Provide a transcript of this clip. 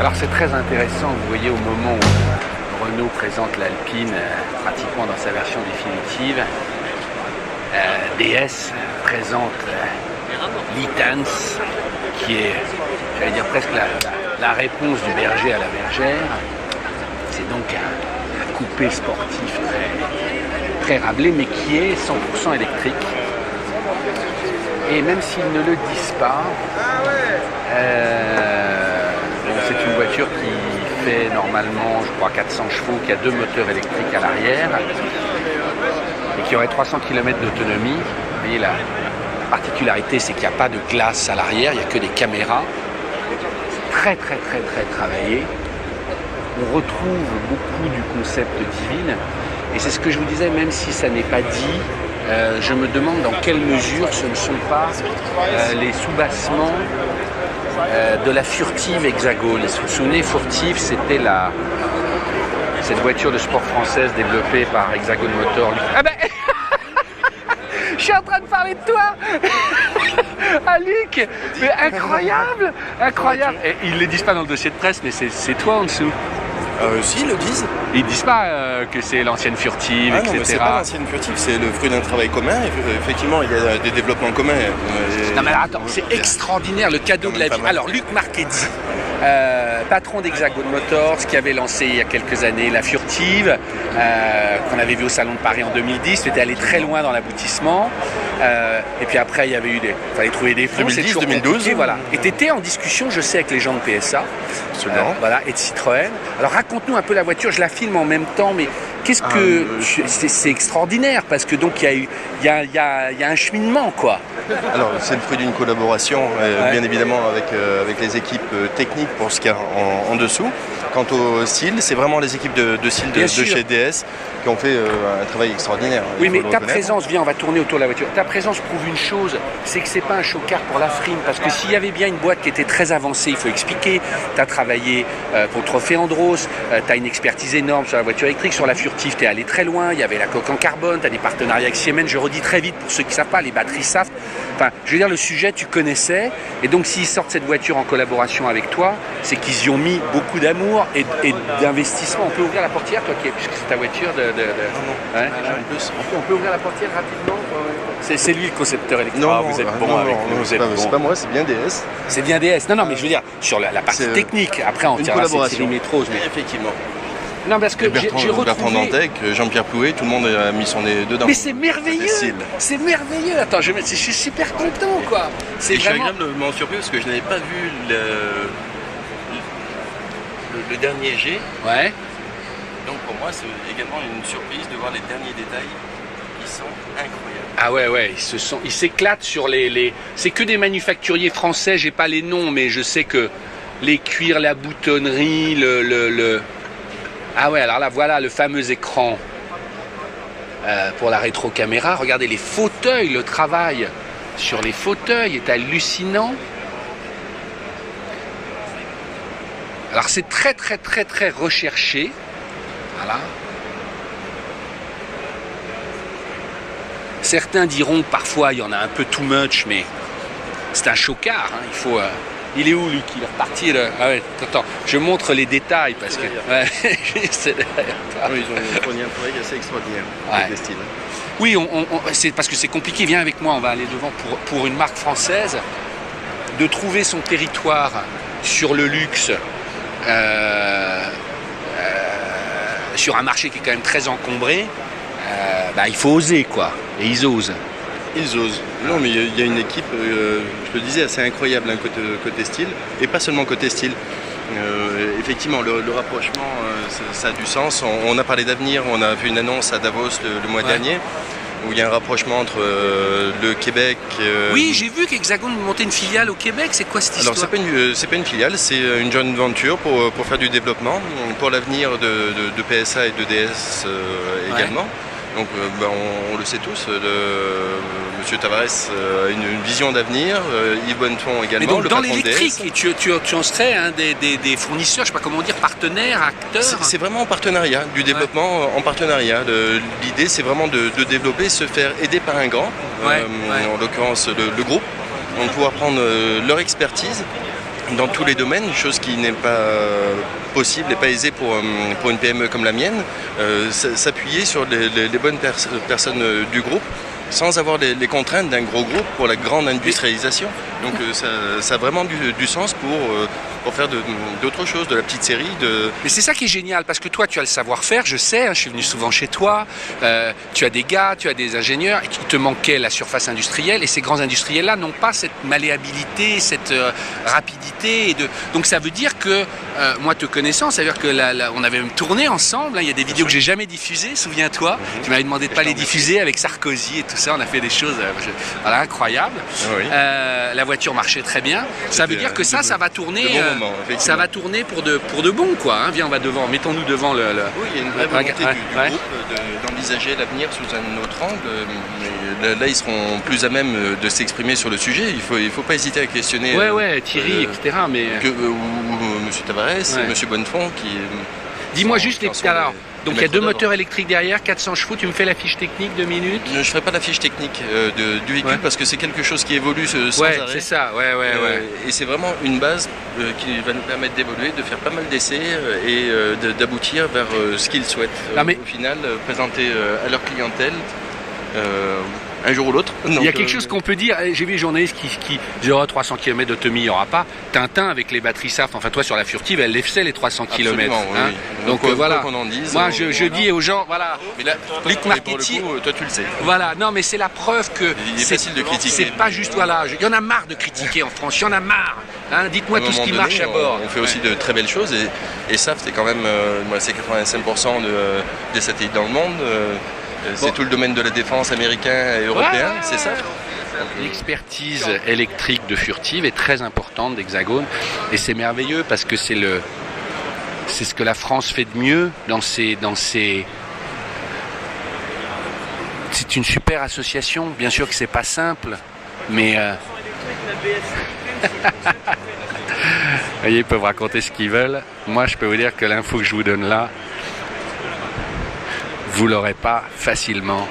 Alors c'est très intéressant, vous voyez, au moment où Renault présente l'Alpine pratiquement dans sa version définitive, DS présente l'e-Tense, qui est, j'allais dire, presque la réponse du berger à la bergère. C'est donc un coupé sportif très râblé, mais qui est 100% électrique. Et même s'ils ne le disent pas, c'est une voiture qui fait normalement, je crois, 400 chevaux, qui a 2 moteurs électriques à l'arrière et qui aurait 300 km d'autonomie. Vous voyez, la particularité, c'est qu'il n'y a pas de glace à l'arrière, il n'y a que des caméras. Très travaillé. On retrouve beaucoup du concept Divine. Et c'est ce que je vous disais, même si ça n'est pas dit, je me demande dans quelle mesure ce ne sont pas les soubassements de la Furtive Hexagone. Vous vous souvenez, Furtive, c'était cette voiture de sport française développée par Hexagone Motor. Ah ben je suis en train de parler de toi ah Luc, mais incroyable. Et ils ne le disent pas dans le dossier de presse, mais c'est toi en dessous. Si, ils le disent. Ils disent pas que c'est l'ancienne Furtive, etc. Non, mais c'est pas l'ancienne Furtive, c'est le fruit d'un travail commun. Effectivement, il y a des développements communs. Non mais alors, attends, c'est extraordinaire le cadeau de la vie. Alors Luc Marchetti, patron d'Hexagone Motors, qui avait lancé il y a quelques années la Furtive, qu'on avait vu au Salon de Paris en 2010, c'était allé très loin dans l'aboutissement. Et puis après, il y avait eu fallait trouver des fonds. 2010, 2012. Voilà. Et tu étais en discussion, je sais, avec les gens de PSA. Voilà, et de Citroën. Alors raconte-nous un peu la voiture, je la filme en même temps, mais qu'est-ce que... C'est extraordinaire, parce que donc il y a un cheminement, quoi. Alors c'est le fruit d'une collaboration, bien évidemment, avec les équipes techniques pour ce qu'il y a en dessous. Quant au style, c'est vraiment les équipes de style de chez DS qui ont fait un travail extraordinaire. Oui, mais ta présence, viens, on va tourner autour de la voiture. Ta présence prouve une chose, c'est que c'est pas un chocard pour la frime, parce que s'il y avait bien une boîte qui était très avancée, il faut expliquer, tu as travaillé pour le Trophée Andros, tu as une expertise énorme sur la voiture électrique, sur la Furtive, tu es allé très loin, il y avait la coque en carbone, tu as des partenariats avec Siemens, je redis très vite pour ceux qui ne savent pas, les batteries Saft. Enfin, je veux dire, le sujet, tu connaissais, et donc s'ils sortent cette voiture en collaboration avec toi, c'est qu'ils y ont mis beaucoup d'amour et d'investissement. On peut ouvrir la portière, toi, puisque c'est ta voiture de... Non. Hein, on peut ouvrir la portière rapidement. C'est lui le concepteur électrique. Non, vous êtes bon avec nous. C'est pas moi, c'est bien DS. C'est bien DS. Non, mais je veux dire, sur la partie technique, après on tirera ces métros. Mais effectivement. Non, parce que j'ai retrouvé... Bertrand Dantec, Jean-Pierre Plouet, tout le monde a mis son nez dedans. Mais c'est merveilleux. C'est merveilleux. Attends, je suis super content, quoi. C'est vraiment... Je suis agréablement surpris parce que je n'avais pas vu le dernier G. Ouais. Donc pour moi, c'est également une surprise de voir les derniers détails qui sont incroyables. Ah ouais, ils s'éclatent sur les... C'est que des manufacturiers français, j'ai pas les noms, mais je sais que les cuirs, la boutonnerie, Ah ouais, alors là, voilà le fameux écran pour la rétro-caméra. Regardez les fauteuils, le travail sur les fauteuils est hallucinant. Alors c'est très recherché. Voilà. Certains diront que parfois il y en a un peu too much, mais c'est un chocard. Hein. Il faut... Il est où, Luc? Il est reparti là. Ah ouais, attends, je montre les détails parce que... Ouais, c'est derrière toi. Oui, ils ont fourni un travail assez extraordinaire avec les styles. Oui, c'est parce que c'est compliqué. Viens avec moi, on va aller devant pour une marque française. De trouver son territoire sur le luxe, sur un marché qui est quand même très encombré, il faut oser, quoi. Et ils osent. Ils osent. Non, mais il y a une équipe, je te disais, assez incroyable, hein, côté style, et pas seulement côté style. Effectivement, le rapprochement, ça a du sens. On a parlé d'avenir, on a vu une annonce à Davos le mois dernier, où il y a un rapprochement entre le Québec... Oui, j'ai vu qu'Hexagone montait une filiale au Québec, c'est quoi cette histoire? Alors, c'est pas une filiale, c'est une joint venture pour faire du développement, pour l'avenir de PSA et de DS également. Donc on le sait tous, M. Tavares a une vision d'avenir, Yves Bonneton également. Mais donc le dans patron de l'électrique, tu en serais un des fournisseurs, je sais pas comment dire, partenaires, acteurs? C'est vraiment en partenariat, du développement en partenariat. L'idée c'est vraiment de développer, se faire aider par un grand, en l'occurrence le groupe, donc pouvoir prendre leur expertise dans tous les domaines, chose qui n'est pas possible et pas aisée pour une PME comme la mienne, s'appuyer sur les bonnes personnes du groupe sans avoir les contraintes d'un gros groupe pour la grande industrialisation. Donc ça a vraiment du sens pour faire d'autres choses, de la petite série. Mais c'est ça qui est génial, parce que toi tu as le savoir-faire, je sais, hein, je suis venu souvent chez toi, tu as des gars, tu as des ingénieurs, et il te manquait la surface industrielle, et ces grands industriels-là n'ont pas cette malléabilité, cette rapidité. Donc ça veut dire que, moi te connaissant, ça veut dire que on avait même tourné ensemble, hein, il y a des vidéos que j'ai jamais diffusées, souviens-toi, tu m'avais demandé de pas les diffuser avec Sarkozy et tout ça, on a fait des choses voilà, incroyables. Oui. La voiture marchait très bien, ça veut dire que ça va tourner, ça va tourner pour de bon, quoi. Hein. Viens, on va devant, mettons-nous devant le... Oui, il y a une vraie volonté du groupe d'envisager l'avenir sous un autre angle, mais là ils seront plus à même de s'exprimer sur le sujet, il faut pas hésiter à questionner Thierry, etc. Mais... ou M. Tavares, M. Bonnefond qui... Dis-moi juste alors, donc il y a 2 moteurs électriques derrière, 400 chevaux, tu me fais la fiche technique 2 minutes? Je ne ferai pas la fiche technique du véhicule parce que c'est quelque chose qui évolue sans arrêt. C'est ça, et c'est vraiment une base qui va nous permettre d'évoluer, de faire pas mal d'essais et d'aboutir vers ce qu'ils souhaitent. Au final, présenter à leur clientèle un jour ou l'autre. Il y a quelque chose qu'on peut dire, j'ai vu les journalistes qui disent 300 km d'autonomie, il n'y aura pas. Tintin avec les batteries SAF, enfin toi sur la Furtive, elle les faisait les 300 km. Hein. Oui. Donc voilà, qu'on en dise, moi je dis aux gens, voilà, mais là, marketing, pour le coup, toi tu le sais. Voilà, non mais c'est la preuve que c'est facile de critiquer. C'est pas juste, voilà, il y en a marre de critiquer en France, il y en a marre. Hein, dites-moi tout ce qui marche à bord. On fait aussi de très belles choses et SAF c'est quand même, c'est 85% des satellites dans le monde. C'est tout le domaine de la défense américain et européen, c'est ça. L'expertise électrique de Furtive est très importante d'Hexagone et c'est merveilleux parce que c'est ce que la France fait de mieux dans ses... C'est une super association, bien sûr que c'est pas simple, mais... Vous voyez, ils peuvent raconter ce qu'ils veulent. Moi, je peux vous dire que l'info que je vous donne là, vous l'aurez pas facilement.